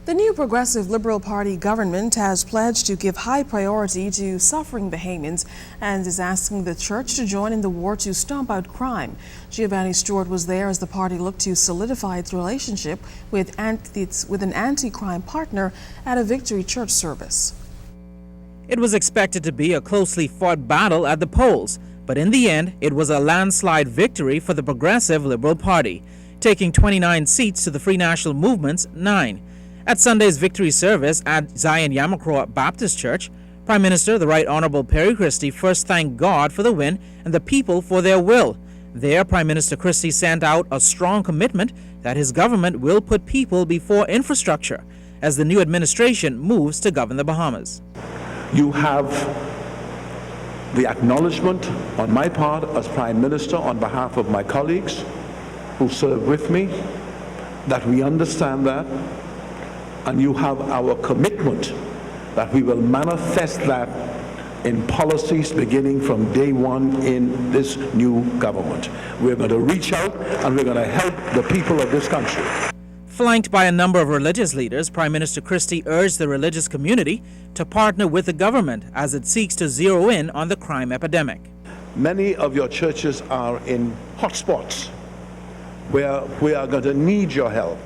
The new Progressive Liberal Party government has pledged to give high priority to suffering Bahamians and is asking the church to join in the war to stomp out crime. Giovanni Stewart was there as the party looked to solidify its relationship with an anti-crime partner at a Victory Church service. It was expected to be a closely fought battle at the polls, but in the end, it was a landslide victory for the Progressive Liberal Party, taking 29 seats to the Free National Movement's 9. At Sunday's victory service at Zion Yamakroa Baptist Church, Prime Minister the Right Honorable Perry Christie first thanked God for the win and the people for their will. There, Prime Minister Christie sent out a strong commitment that his government will put people before infrastructure as the new administration moves to govern the Bahamas. You have the acknowledgement on my part as Prime Minister on behalf of my colleagues who serve with me that we understand that. And you have our commitment that we will manifest that in policies beginning from day one in this new government. We're going to reach out and we're going to help the people of this country. Flanked by a number of religious leaders, Prime Minister Christie urged the religious community to partner with the government as it seeks to zero in on the crime epidemic. Many of your churches are in hotspots where we are going to need your help.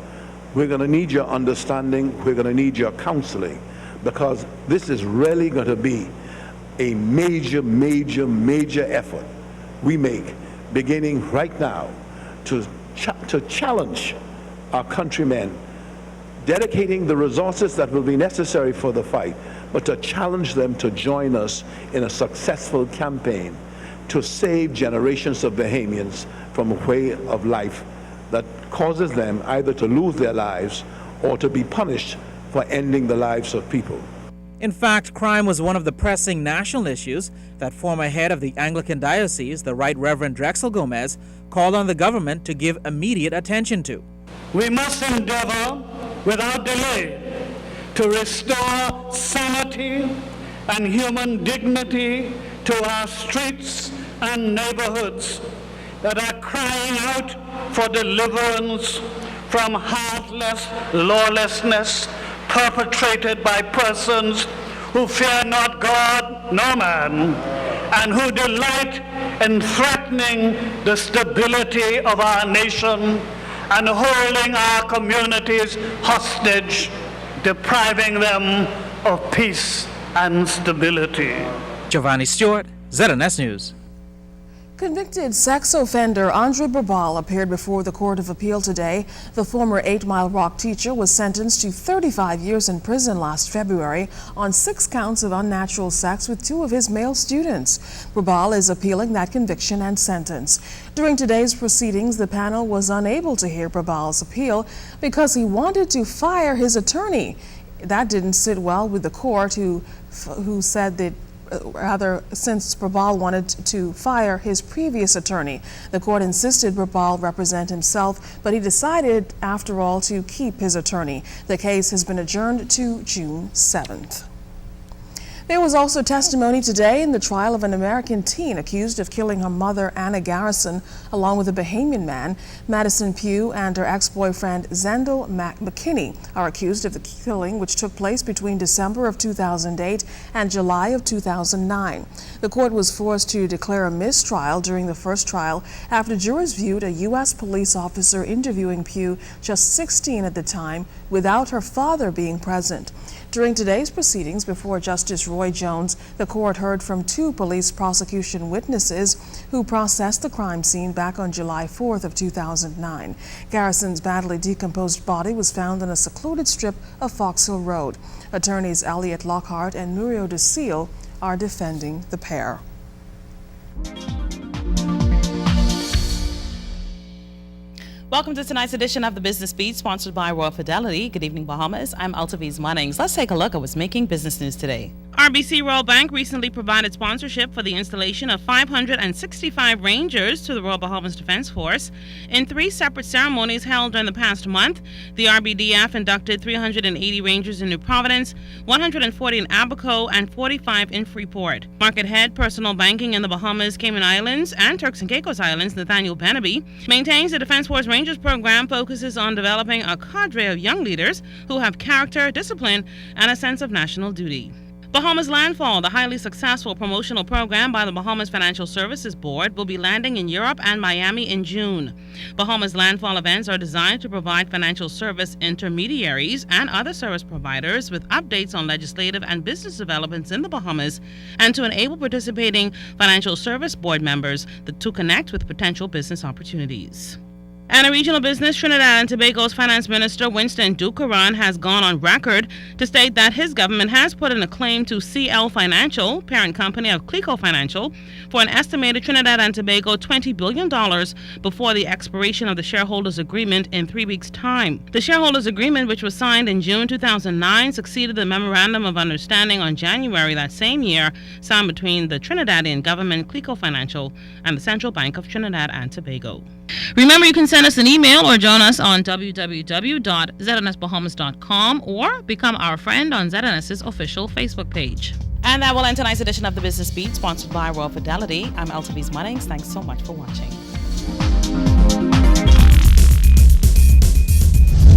We're going to need your understanding. We're going to need your counseling, because this is really going to be a major, major, major effort we make beginning right now to challenge our countrymen, dedicating the resources that will be necessary for the fight, but to challenge them to join us in a successful campaign to save generations of Bahamians from a way of life that causes them either to lose their lives or to be punished for ending the lives of people. In fact, crime was one of the pressing national issues that former head of the Anglican Diocese, the Right Reverend Drexel Gomez, called on the government to give immediate attention to. We must endeavor without delay to restore sanity and human dignity to our streets and neighborhoods that are crying out for deliverance from heartless lawlessness perpetrated by persons who fear not God nor man, and who delight in threatening the stability of our nation and holding our communities hostage, depriving them of peace and stability. Giovanni Stewart, ZNS News. Convicted sex offender Andre Berbal appeared before the Court of Appeal today. The former 8 Mile Rock teacher was sentenced to 35 years in prison last February on 6 counts of unnatural sex with 2 of his male students. Berbal is appealing that conviction and sentence. During today's proceedings, the panel was unable to hear Berbal's appeal because he wanted to fire his attorney. That didn't sit well with the court, who said that since Berbal wanted to fire his previous attorney. The court insisted Berbal represent himself, but he decided, after all, to keep his attorney. The case has been adjourned to June 7th. There was also testimony today in the trial of an American teen accused of killing her mother, Anna Garrison, along with a Bahamian man. Madison Pugh and her ex-boyfriend, Zendel McKinney, are accused of the killing, which took place between December of 2008 and July of 2009. The court was forced to declare a mistrial during the first trial after jurors viewed a U.S. police officer interviewing Pugh, just 16 at the time, without her father being present. During today's proceedings before Justice Roy Jones, the court heard from 2 police prosecution witnesses who processed the crime scene back on July 4th of 2009. Garrison's badly decomposed body was found on a secluded strip of Fox Hill Road. Attorneys Elliot Lockhart and Nurio DeSeal are defending the pair. Welcome to tonight's edition of the Business Beat, sponsored by Royal Fidelity. Good evening, Bahamas. I'm Altaviz Munnings. Let's take a look at what's making business news today. RBC Royal Bank recently provided sponsorship for the installation of 565 Rangers to the Royal Bahamas Defense Force. In 3 separate ceremonies held during the past month, the RBDF inducted 380 Rangers in New Providence, 140 in Abaco, and 45 in Freeport. Market head personal banking in the Bahamas, Cayman Islands, and Turks and Caicos Islands, Nathaniel Benaby, maintains the Defense Force Rangers Rangers program focuses on developing a cadre of young leaders who have character, discipline, and a sense of national duty. Bahamas Landfall, the highly successful promotional program by the Bahamas Financial Services Board, will be landing in Europe and Miami in June. Bahamas Landfall events are designed to provide financial service intermediaries and other service providers with updates on legislative and business developments in the Bahamas and to enable participating Financial Service Board members to connect with potential business opportunities. And a regional business, Trinidad and Tobago's Finance Minister Winston Ducaran has gone on record to state that his government has put in a claim to CL Financial, parent company of Clico Financial, for an estimated Trinidad and Tobago $20 billion before the expiration of the shareholders' agreement in 3 weeks' time. The shareholders' agreement, which was signed in June 2009, succeeded the Memorandum of Understanding on January that same year, signed between the Trinidadian government, Clico Financial, and the Central Bank of Trinidad and Tobago. Remember, you can send us an email or join us on www.znsbahamas.com or become our friend on ZNS's official Facebook page. And that will end tonight's edition of the Business Beat, sponsored by Royal Fidelity. I'm Eltaviz Munnings. Thanks so much for watching.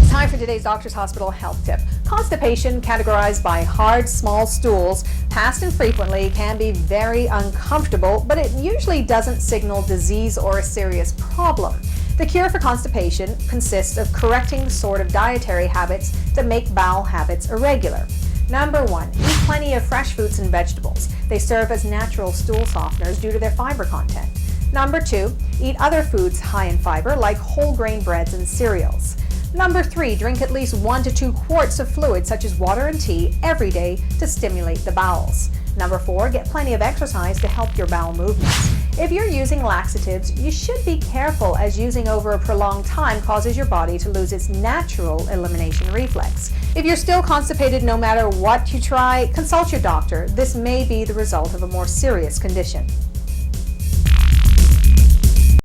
Time for today's Doctor's Hospital health tip. Constipation, categorized by hard, small stools, passed infrequently, can be very uncomfortable, but it usually doesn't signal disease or a serious problem. The cure for constipation consists of correcting the sort of dietary habits that make bowel habits irregular. Number 1, eat plenty of fresh fruits and vegetables. They serve as natural stool softeners due to their fiber content. Number 2, eat other foods high in fiber like whole grain breads and cereals. Number 3, drink at least 1 to 2 quarts of fluid such as water and tea every day to stimulate the bowels. Number 4, get plenty of exercise to help your bowel movements. If you're using laxatives, you should be careful as using over a prolonged time causes your body to lose its natural elimination reflex. If you're still constipated no matter what you try, consult your doctor. This may be the result of a more serious condition.